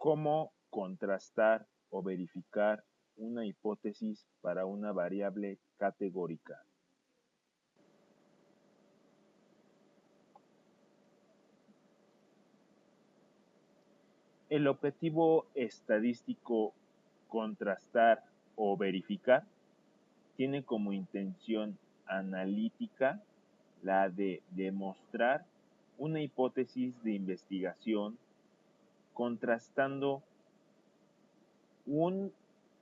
¿Cómo contrastar o verificar una hipótesis para una variable categórica? El objetivo estadístico contrastar o verificar tiene como intención analítica la de demostrar una hipótesis de investigación contrastando un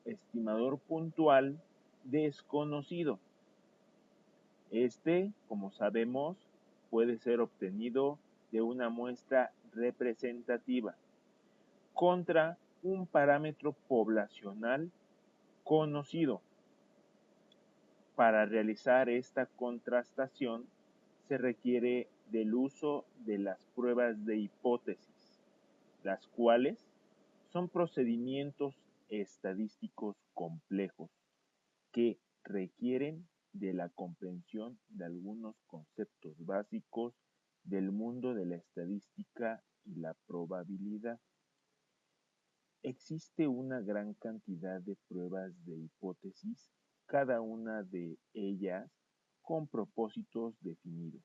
estimador puntual desconocido. Este, como sabemos, puede ser obtenido de una muestra representativa contra un parámetro poblacional conocido. Para realizar esta contrastación se requiere del uso de las pruebas de hipótesis, las cuales son procedimientos estadísticos complejos que requieren de la comprensión de algunos conceptos básicos del mundo de la estadística y la probabilidad. Existe una gran cantidad de pruebas de hipótesis, cada una de ellas con propósitos definidos.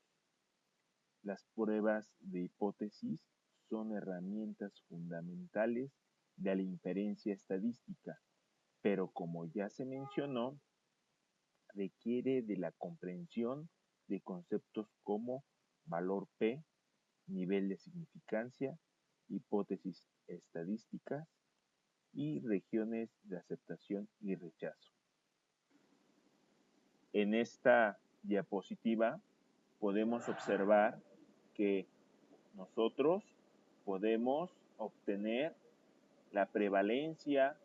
Las pruebas de hipótesis son herramientas fundamentales de la inferencia estadística, pero como ya se mencionó, requiere de la comprensión de conceptos como valor P, nivel de significancia, hipótesis estadísticas y regiones de aceptación y rechazo. En esta diapositiva podemos observar que nosotros podemos obtener la prevalencia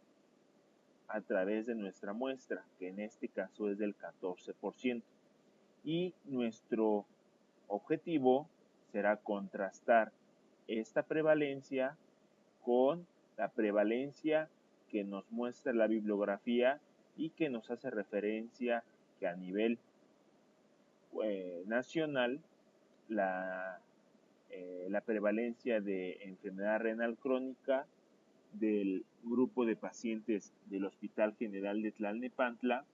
a través de nuestra muestra, que en este caso es del 14%. Y nuestro objetivo será contrastar esta prevalencia con la prevalencia que nos muestra la bibliografía y que nos hace referencia que a nivel nacional la prevalencia de enfermedad renal crónica del grupo de pacientes del Hospital General de Tlalnepantla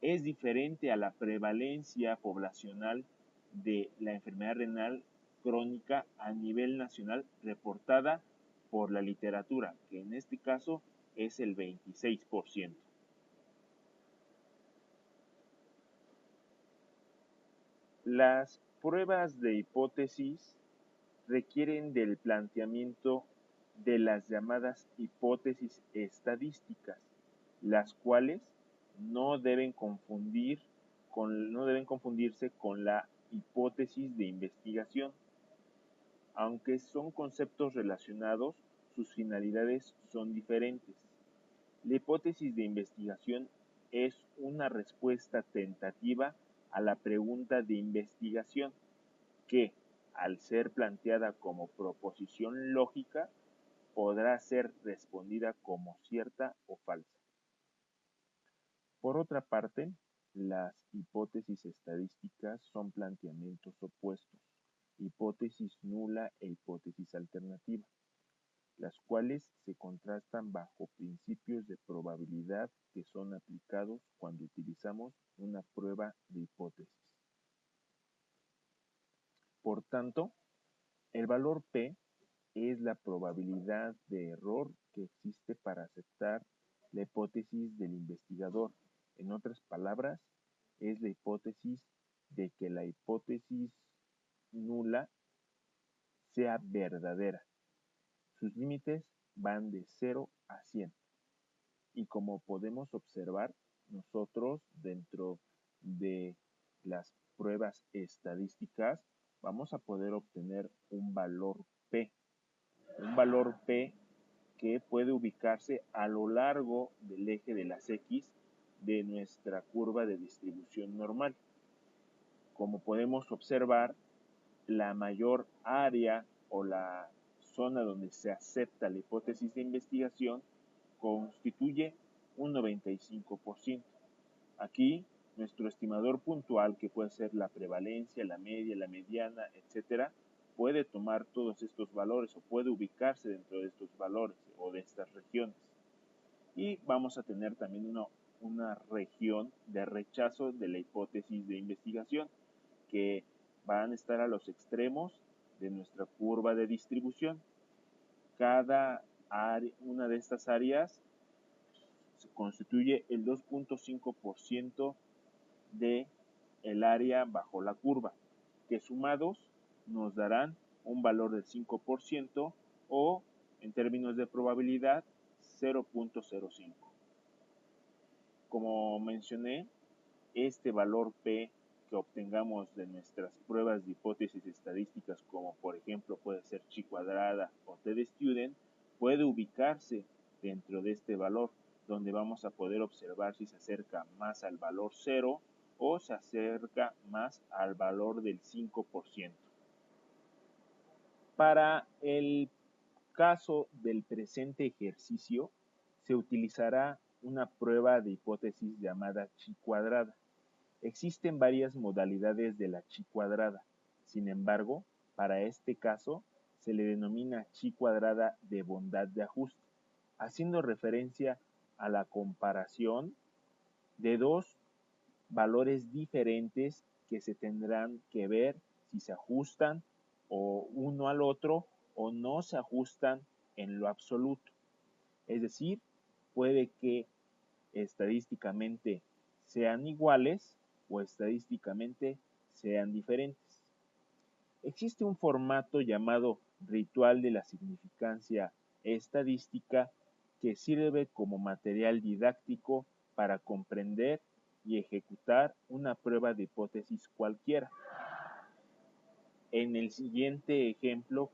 es diferente a la prevalencia poblacional de la enfermedad renal crónica a nivel nacional reportada por la literatura, que en este caso es el 26%. Las pruebas de hipótesis requieren del planteamiento de las llamadas hipótesis estadísticas, las cuales no deben confundirse con la hipótesis de investigación. Aunque son conceptos relacionados, sus finalidades son diferentes. La hipótesis de investigación es una respuesta tentativa a la pregunta de investigación que, al ser planteada como proposición lógica, podrá ser respondida como cierta o falsa. Por otra parte, las hipótesis estadísticas son planteamientos opuestos, hipótesis nula e hipótesis alternativa, las cuales se contrastan bajo principios de probabilidad que son aplicados cuando utilizamos una prueba de hipótesis. Por tanto, el valor P es la probabilidad de error que existe para aceptar la hipótesis del investigador. En otras palabras, es la hipótesis de que la hipótesis nula sea verdadera. Sus límites van de 0 a 100. Y como podemos observar, nosotros dentro de las pruebas estadísticas vamos a poder obtener un valor P. Un valor P que puede ubicarse a lo largo del eje de las X de nuestra curva de distribución normal. Como podemos observar, la mayor área o la zona donde se acepta la hipótesis de investigación constituye un 95%. Aquí, nuestro estimador puntual, que puede ser la prevalencia, la media, la mediana, etcétera, puede tomar todos estos valores o puede ubicarse dentro de estos valores o de estas regiones. Y vamos a tener también una región de rechazo de la hipótesis de investigación, que van a estar a los extremos de nuestra curva de distribución. Cada una de estas áreas se constituye el 2.5% de el área bajo la curva, que sumados nos darán un valor del 5% o, en términos de probabilidad, 0.05. Como mencioné, este valor P que obtengamos de nuestras pruebas de hipótesis estadísticas, como por ejemplo puede ser chi cuadrada o t de student, puede ubicarse dentro de este valor, donde vamos a poder observar si se acerca más al valor 0 o se acerca más al valor del 5%. Para el caso del presente ejercicio, se utilizará una prueba de hipótesis llamada chi cuadrada. Existen varias modalidades de la chi cuadrada. Sin embargo, para este caso se le denomina chi cuadrada de bondad de ajuste, haciendo referencia a la comparación de dos valores diferentes que se tendrán que ver si se ajustan o uno al otro o no se ajustan en lo absoluto. Es decir, puede que estadísticamente sean iguales o estadísticamente sean diferentes. Existe un formato llamado ritual de la significancia estadística que sirve como material didáctico para comprender y ejecutar una prueba de hipótesis cualquiera. En el siguiente ejemplo,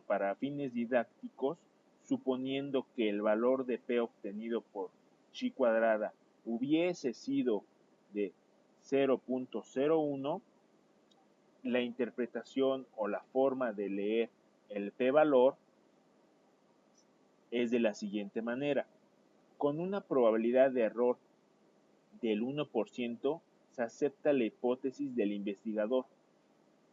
para fines didácticos, suponiendo que el valor de P obtenido por chi cuadrada hubiese sido de 0.01, la interpretación o la forma de leer el P valor es de la siguiente manera. Con una probabilidad de error del 1%, se acepta la hipótesis del investigador.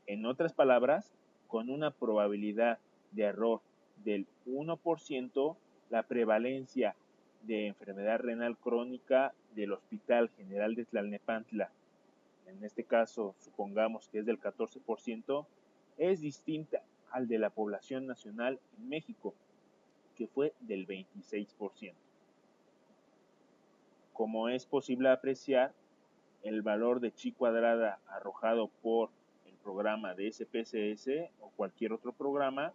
En otras palabras, con una probabilidad de error del 1%, la prevalencia de enfermedad renal crónica del Hospital General de Tlalnepantla, en este caso supongamos que es del 14%, es distinta al de la población nacional en México, que fue del 26%. Como es posible apreciar, el valor de chi cuadrada arrojado por el programa de SPSS o cualquier otro programa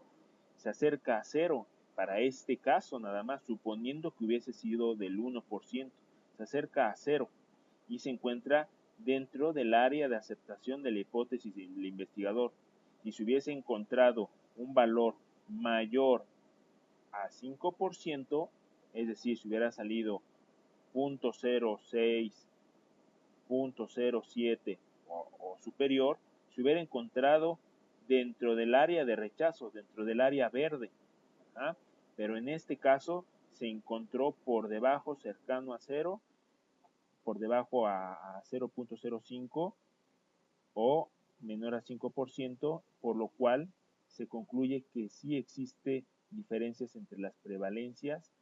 se acerca a 0. Para este caso, nada más, suponiendo que hubiese sido del 1%, se acerca a 0 y se encuentra dentro del área de aceptación de la hipótesis del investigador. Si se hubiese encontrado un valor mayor a 5%, es decir, si hubiera salido 0.06, 0.07 o superior, se hubiera encontrado dentro del área de rechazo, dentro del área verde. Pero en este caso se encontró por debajo, cercano a 0, por debajo a 0.05 o menor a 5%, por lo cual se concluye que sí existe diferencias entre las prevalencias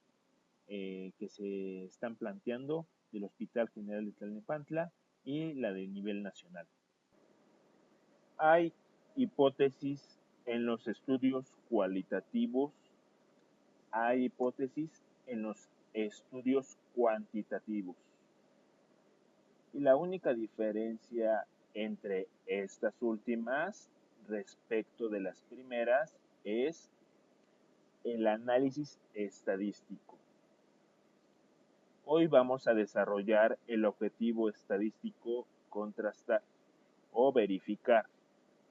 que se están planteando del Hospital General de Tlalnepantla y la de nivel nacional. Hay hipótesis en los estudios cualitativos, hay hipótesis en los estudios cuantitativos. Y la única diferencia entre estas últimas respecto de las primeras es el análisis estadístico. Hoy vamos a desarrollar el objetivo estadístico contrastar o verificar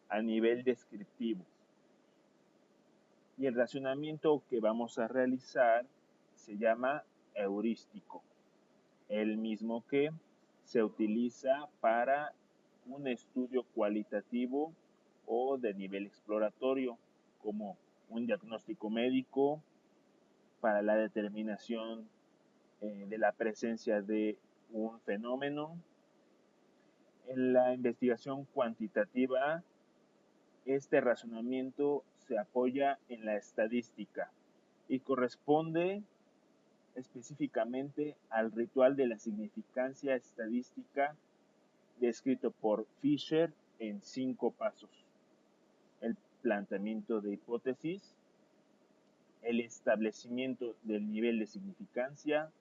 a nivel descriptivo. Y el razonamiento que vamos a realizar se llama heurístico, el mismo que se utiliza para un estudio cualitativo o de nivel exploratorio, como un diagnóstico médico para la determinación de la presencia de un fenómeno. En la investigación cuantitativa Este razonamiento se apoya en la estadística y corresponde específicamente al ritual de la significancia estadística descrito por Fisher en 5 pasos: el planteamiento de hipótesis, el establecimiento del nivel de significancia,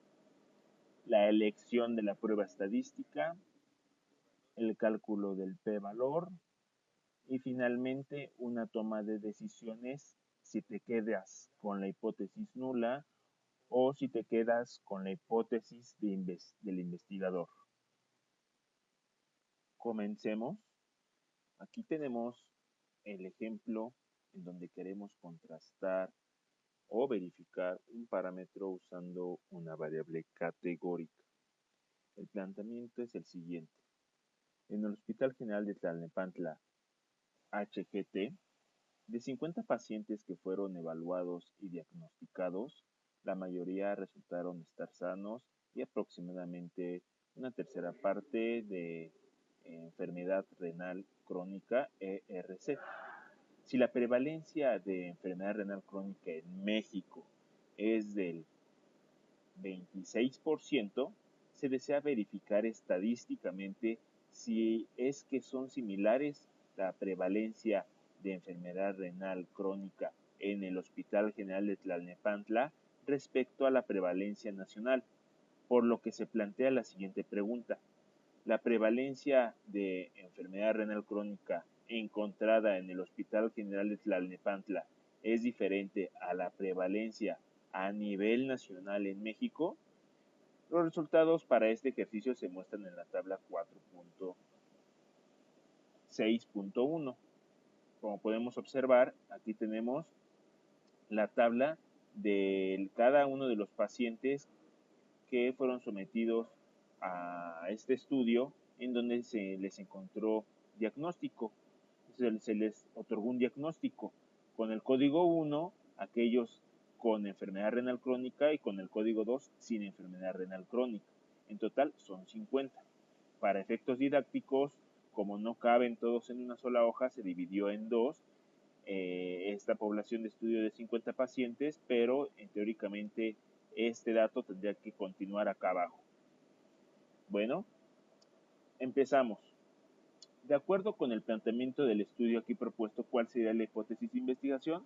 la elección de la prueba estadística, el cálculo del p-valor y finalmente una toma de decisiones si te quedas con la hipótesis nula o si te quedas con la hipótesis del investigador. Comencemos. Aquí tenemos el ejemplo en donde queremos contrastar o verificar un parámetro usando una variable categórica. El planteamiento es el siguiente. En el Hospital General de Tlalnepantla, HGT, de 50 pacientes que fueron evaluados y diagnosticados, la mayoría resultaron estar sanos y aproximadamente una tercera parte de enfermedad renal crónica ERC. Si la prevalencia de enfermedad renal crónica en México es del 26%, se desea verificar estadísticamente si es que son similares la prevalencia de enfermedad renal crónica en el Hospital General de Tlalnepantla respecto a la prevalencia nacional, por lo que se plantea la siguiente pregunta. ¿La prevalencia de enfermedad renal crónica encontrada en el Hospital General de Tlalnepantla es diferente a la prevalencia a nivel nacional en México? Los resultados para este ejercicio se muestran en la tabla 4.6.1. Como podemos observar, aquí tenemos la tabla de cada uno de los pacientes que fueron sometidos a este estudio en donde se les encontró diagnóstico. Se les otorgó un diagnóstico con el código 1, aquellos con enfermedad renal crónica, y con el código 2 sin enfermedad renal crónica. En total son 50. Para efectos didácticos, como no caben todos en una sola hoja, se dividió en dos esta población de estudio de 50 pacientes, pero teóricamente este dato tendría que continuar acá abajo. Bueno, empezamos. De acuerdo con el planteamiento del estudio aquí propuesto, ¿cuál sería la hipótesis de investigación?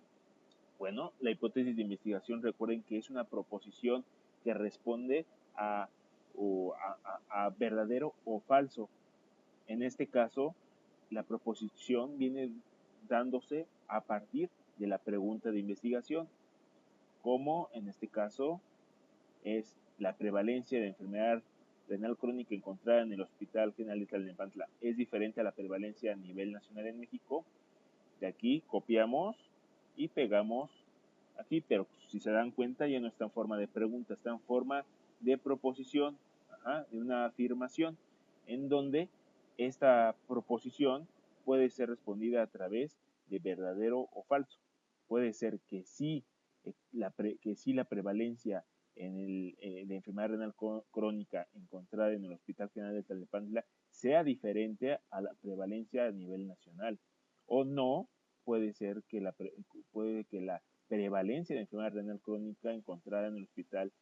Bueno, la hipótesis de investigación, recuerden que es una proposición que responde a verdadero o falso. En este caso, la proposición viene dándose a partir de la pregunta de investigación, como en este caso es la prevalencia de enfermedad renal crónica encontrada en el Hospital General de Tlalnepantla es diferente a la prevalencia a nivel nacional en México. De aquí copiamos y pegamos aquí, pero si se dan cuenta ya no está en forma de pregunta, está en forma de proposición, de una afirmación, en donde esta proposición puede ser respondida a través de verdadero o falso. Puede ser que sí, la prevalencia de enfermedad renal crónica encontrada en el Hospital General de Tlalnepantla sea diferente a la prevalencia a nivel nacional, o no, puede ser que la prevalencia de enfermedad renal crónica encontrada en el Hospital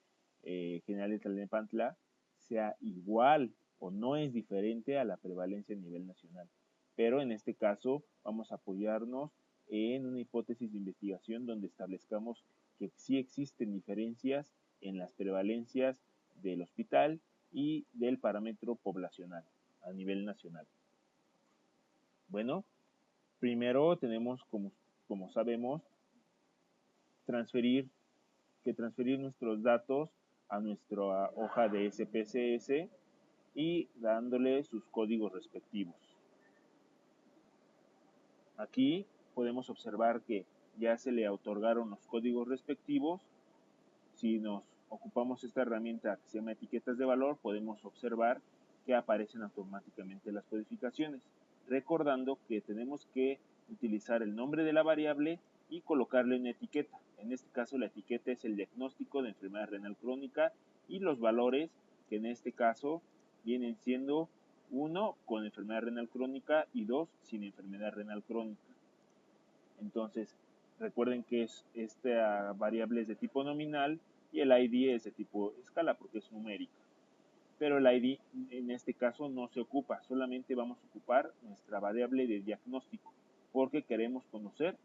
General de Tlalnepantla sea igual o no es diferente a la prevalencia a nivel nacional. Pero en este caso vamos a apoyarnos en una hipótesis de investigación donde establezcamos que sí existen diferencias en las prevalencias del hospital y del parámetro poblacional a nivel nacional. Bueno, primero tenemos, como sabemos, transferir nuestros datos a nuestra hoja de SPSS y dándole sus códigos respectivos. Aquí podemos observar que ya se le otorgaron los códigos respectivos. Si nos ocupamos esta herramienta que se llama etiquetas de valor, podemos observar que aparecen automáticamente las codificaciones, recordando que tenemos que utilizar el nombre de la variable y colocarle una etiqueta. En este caso la etiqueta es el diagnóstico de enfermedad renal crónica y los valores, que en este caso vienen siendo 1 con enfermedad renal crónica y 2 sin enfermedad renal crónica. Entonces, recuerden que esta variable es de tipo nominal y el ID es de tipo escala porque es numérica. Pero el ID en este caso no se ocupa, solamente vamos a ocupar nuestra variable de diagnóstico porque queremos conocer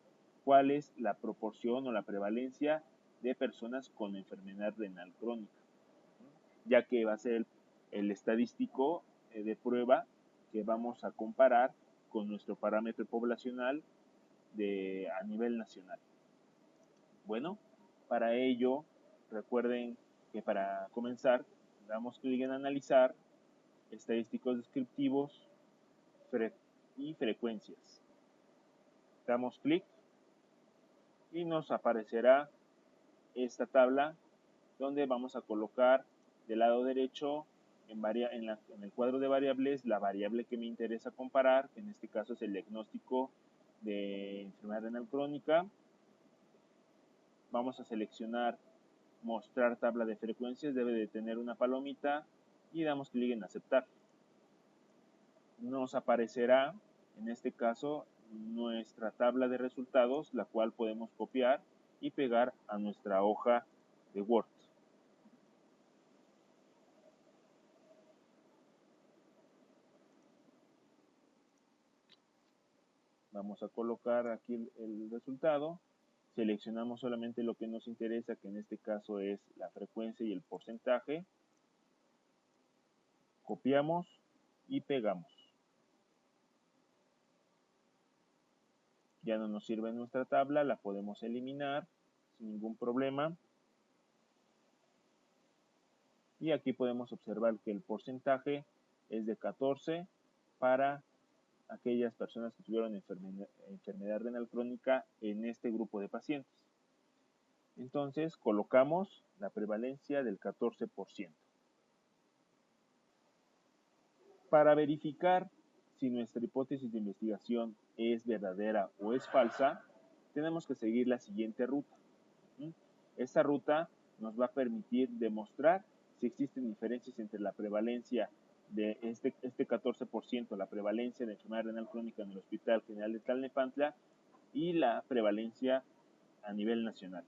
cuál es la proporción o la prevalencia de personas con enfermedad renal crónica, ya que va a ser el estadístico de prueba que vamos a comparar con nuestro parámetro poblacional a nivel nacional. Bueno, para ello, recuerden que para comenzar, damos clic en analizar, estadísticos descriptivos y frecuencias. Damos clic y nos aparecerá esta tabla donde vamos a colocar del lado derecho en el cuadro de variables la variable que me interesa comparar, que en este caso es el diagnóstico de enfermedad renal crónica. Vamos a seleccionar mostrar tabla de frecuencias, debe de tener una palomita y damos clic en aceptar. Nos aparecerá en este caso nuestra tabla de resultados, la cual podemos copiar y pegar a nuestra hoja de Word. Vamos a colocar aquí el resultado, seleccionamos solamente lo que nos interesa, que en este caso es la frecuencia y el porcentaje, copiamos y pegamos. Ya no nos sirve nuestra tabla, la podemos eliminar sin ningún problema. Y aquí podemos observar que el porcentaje es de 14 para aquellas personas que tuvieron enfermedad renal crónica en este grupo de pacientes. Entonces colocamos la prevalencia del 14%. Para verificar si nuestra hipótesis de investigación es verdadera o es falsa, tenemos que seguir la siguiente ruta. Esta ruta nos va a permitir demostrar si existen diferencias entre la prevalencia de este 14%, la prevalencia de enfermedad renal crónica en el Hospital General de Tlalnepantla y la prevalencia a nivel nacional.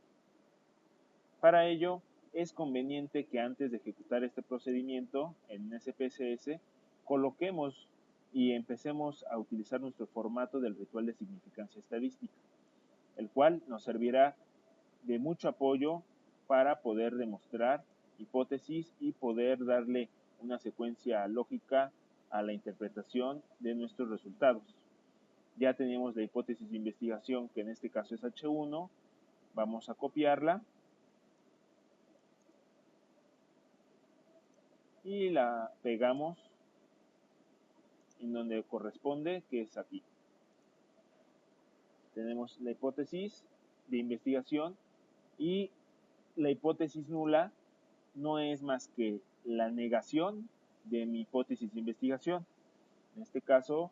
Para ello, es conveniente que antes de ejecutar este procedimiento en SPSS, coloquemos y empecemos a utilizar nuestro formato del ritual de significancia estadística, el cual nos servirá de mucho apoyo para poder demostrar hipótesis y poder darle una secuencia lógica a la interpretación de nuestros resultados. Ya tenemos la hipótesis de investigación, que en este caso es H1, vamos a copiarla y la pegamos en donde corresponde, que es aquí. Tenemos la hipótesis de investigación y la hipótesis nula no es más que la negación de mi hipótesis de investigación. En este caso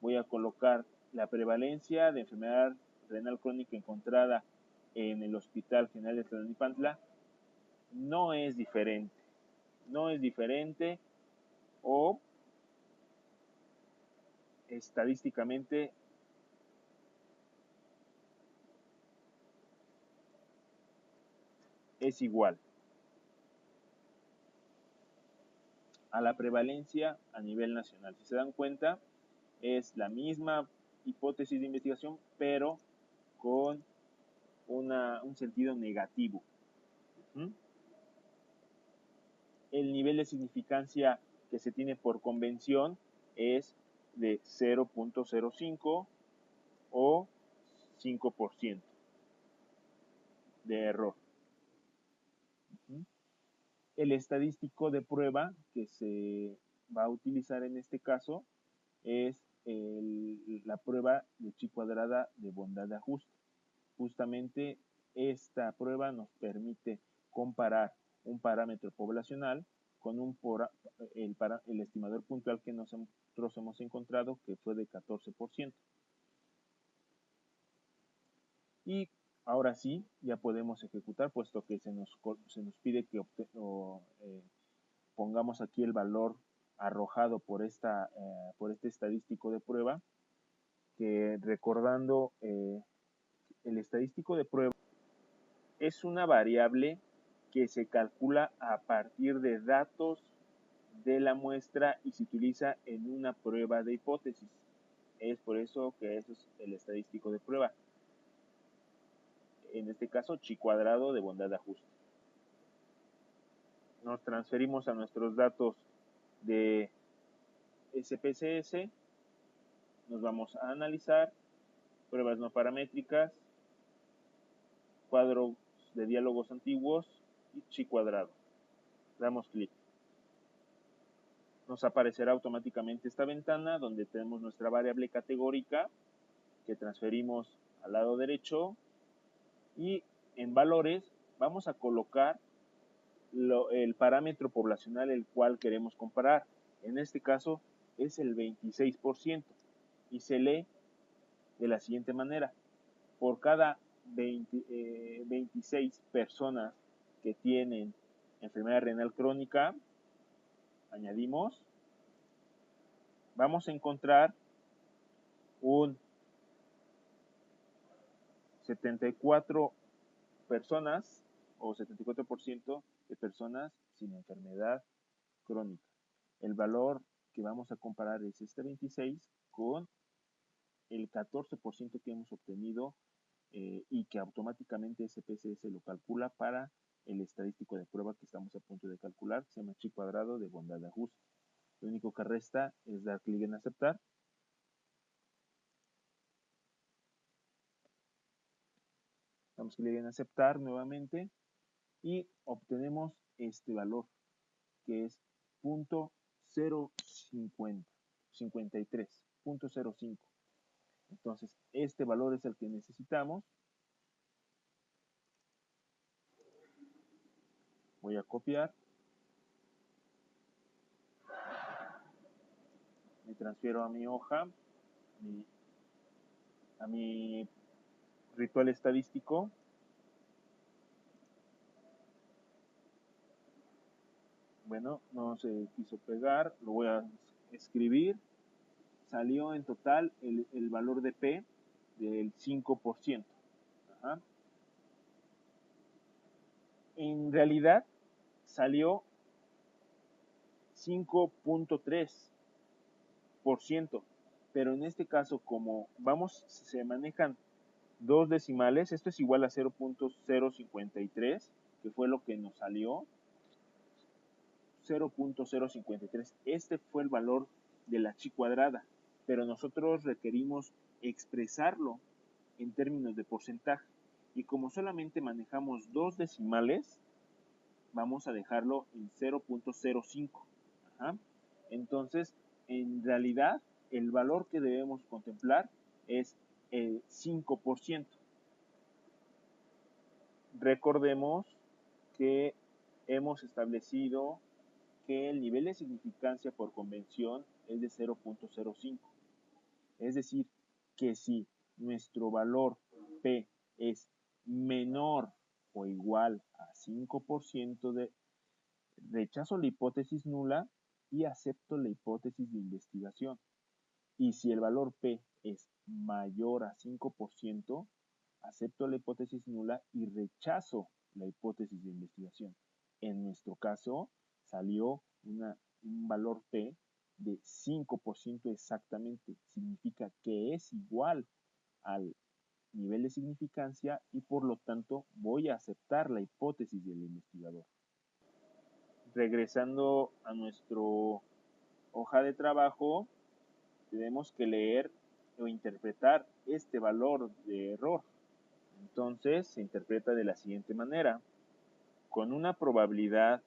voy a colocar la prevalencia de enfermedad renal crónica encontrada en el Hospital General de Tlalnepantla no es diferente. No es diferente o estadísticamente es igual a la prevalencia a nivel nacional. Si se dan cuenta, es la misma hipótesis de investigación, pero con un sentido negativo. El nivel de significancia que se tiene por convención es de 0.05 o 5% de error. El estadístico de prueba que se va a utilizar en este caso es la prueba de chi cuadrada de bondad de ajuste. Justamente esta prueba nos permite comparar un parámetro poblacional con el estimador puntual que nosotros hemos encontrado, que fue de 14%. Y ahora sí, ya podemos ejecutar, puesto que se nos pide que pongamos aquí el valor arrojado por este estadístico de prueba, que recordando el estadístico de prueba es una variable que se calcula a partir de datos de la muestra y se utiliza en una prueba de hipótesis. Es por eso que eso es el estadístico de prueba. En este caso, chi cuadrado de bondad de ajuste. Nos transferimos a nuestros datos de SPSS, nos vamos a analizar, pruebas no paramétricas, cuadros de diálogos antiguos y chi cuadrado. Damos clic. Nos aparecerá automáticamente esta ventana donde tenemos nuestra variable categórica que transferimos al lado derecho y en valores vamos a colocar el parámetro poblacional el cual queremos comparar. En este caso es el 26% y se lee de la siguiente manera. Por cada 26 personas que tienen enfermedad renal crónica, añadimos, vamos a encontrar un 74 personas o 74% de personas sin enfermedad crónica. El valor que vamos a comparar es este 26 con el 14% que hemos obtenido y que automáticamente SPSS lo calcula para el estadístico de prueba que estamos a punto de calcular, se llama chi cuadrado de bondad de ajuste. Lo único que resta es dar clic en aceptar. Damos clic en aceptar nuevamente y obtenemos este valor que es 0.053, 0.05. Entonces, este valor es el que necesitamos. Voy a copiar. Me transfiero a mi hoja, a mi ritual estadístico. Bueno, no se quiso pegar, lo voy a escribir. Salió en total el valor de P del 5%. Ajá. En realidad salió 5.3%, pero en este caso como se manejan dos decimales, esto es igual a 0.053, que fue lo que nos salió, 0.053. Este fue el valor de la chi cuadrada, pero nosotros requerimos expresarlo en términos de porcentaje. Y como solamente manejamos dos decimales, vamos a dejarlo en 0.05. Entonces, en realidad, el valor que debemos contemplar es el 5%. Recordemos que hemos establecido que el nivel de significancia por convención es de 0.05. Es decir, que si nuestro valor P es menor o igual a 5%, rechazo la hipótesis nula y acepto la hipótesis de investigación. Y si el valor P es mayor a 5%, acepto la hipótesis nula y rechazo la hipótesis de investigación. En nuestro caso, salió un valor P de 5% exactamente. Significa que es igual al nivel de significancia y por lo tanto voy a aceptar la hipótesis del investigador. Regresando a nuestra hoja de trabajo, tenemos que leer o interpretar este valor de error. Entonces se interpreta de la siguiente manera: con una probabilidad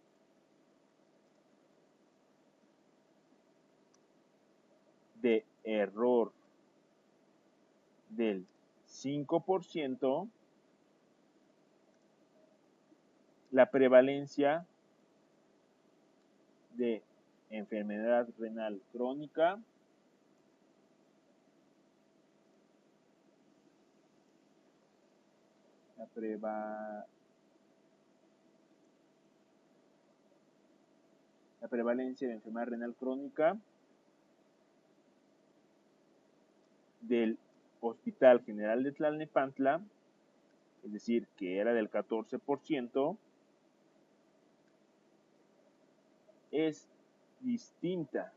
de error del 5%, la prevalencia de enfermedad renal crónica la prevalencia de enfermedad renal crónica del Hospital General de Tlalnepantla es decir, que era del 14%, es distinta.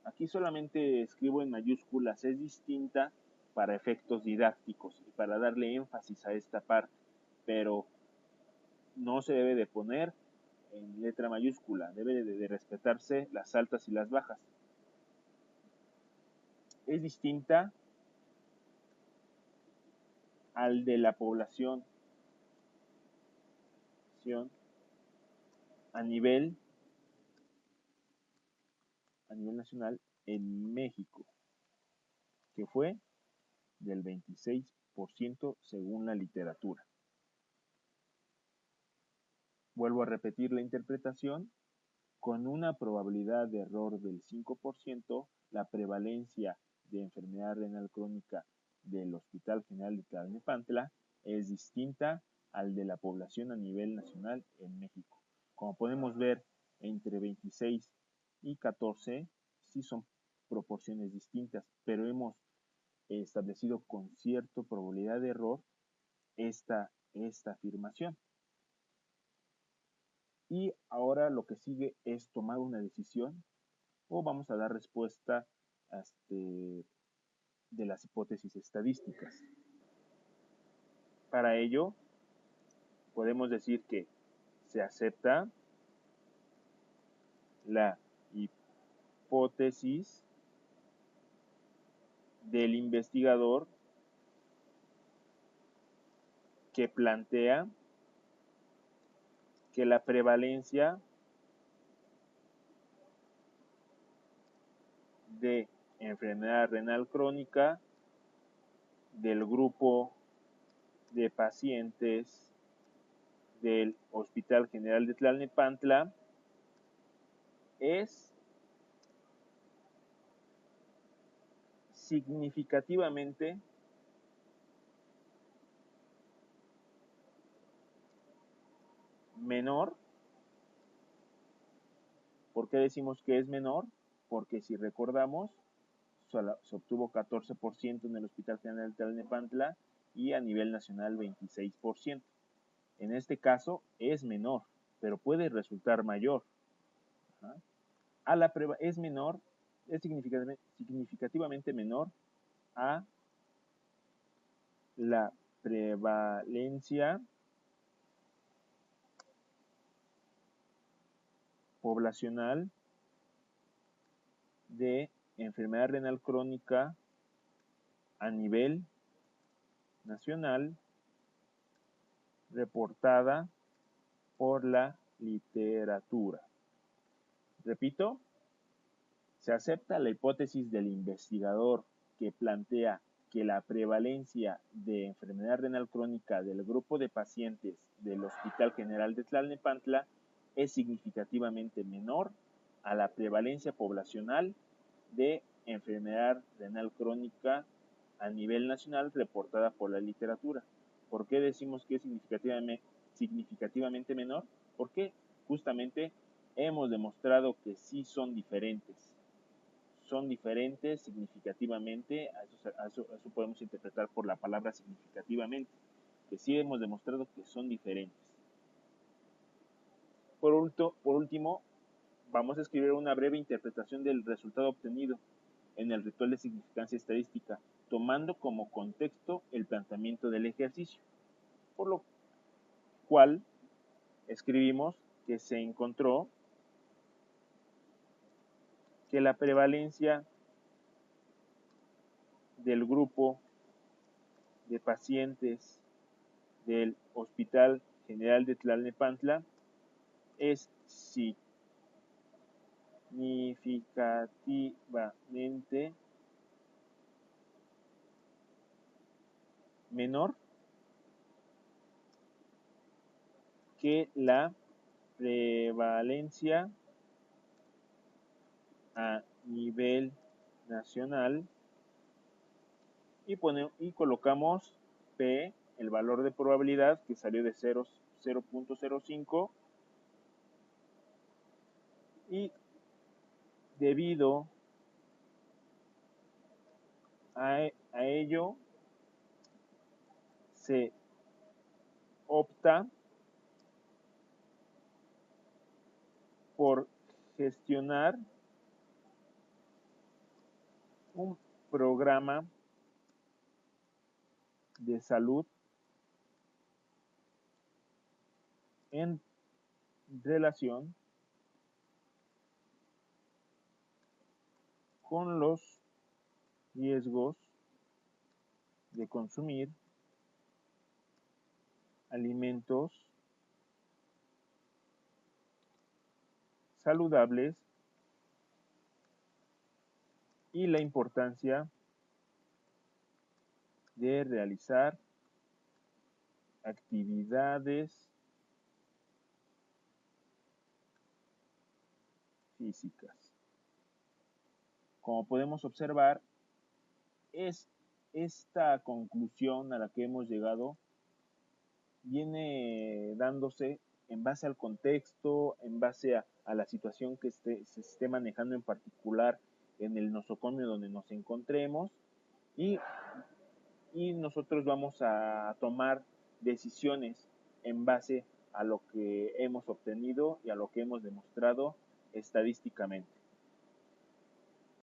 Aquí solamente escribo en mayúsculas, es distinta para efectos didácticos y para darle énfasis a esta parte, pero no se debe de poner en letra mayúscula, debe de respetarse las altas y las bajas. Es distinta al de la población a nivel nacional en México, que fue del 26% según la literatura. Vuelvo a repetir la interpretación. Con una probabilidad de error del 5%, la prevalencia de enfermedad renal crónica del Hospital General de Tlalnepantla es distinta al de la población a nivel nacional en México. Como podemos ver, entre 26 y 14 sí son proporciones distintas, pero hemos establecido con cierta probabilidad de error esta afirmación. Y ahora lo que sigue es tomar una decisión o vamos a dar respuesta de las hipótesis estadísticas. Para ello, podemos decir que se acepta la hipótesis del investigador que plantea que la prevalencia de enfermedad renal crónica del grupo de pacientes del Hospital General de Tlalnepantla es significativamente menor. ¿Por qué decimos que es menor? Porque si recordamos, se obtuvo 14% en el Hospital General de Tlalnepantla y a nivel nacional 26%. En este caso es menor, pero puede resultar mayor. Es menor, es significativamente menor a la prevalencia poblacional de enfermedad renal crónica a nivel nacional reportada por la literatura. Repito, se acepta la hipótesis del investigador que plantea que la prevalencia de enfermedad renal crónica del grupo de pacientes del Hospital General de Tlalnepantla es significativamente menor a la prevalencia poblacional de enfermedad renal crónica a nivel nacional reportada por la literatura. ¿Por qué decimos que es significativamente menor? Porque justamente hemos demostrado que sí son diferentes. Son diferentes significativamente, a eso podemos interpretar por la palabra significativamente, que sí hemos demostrado que son diferentes. Por último, vamos a escribir una breve interpretación del resultado obtenido en el ritual de significancia estadística, tomando como contexto el planteamiento del ejercicio, por lo cual escribimos que se encontró que la prevalencia del grupo de pacientes del Hospital General de Tlalnepantla es significativamente menor que la prevalencia a nivel nacional y colocamos P, el valor de probabilidad que salió de 0.05 y debido a ello se opta por gestionar un programa de salud en relación con los riesgos de consumir alimentos saludables y la importancia de realizar actividades físicas. Como podemos observar, es esta conclusión a la que hemos llegado viene dándose en base al contexto, en base a la situación que se esté manejando en particular en el nosocomio donde nos encontremos y, y nosotros vamos a tomar decisiones en base a lo que hemos obtenido y a lo que hemos demostrado estadísticamente.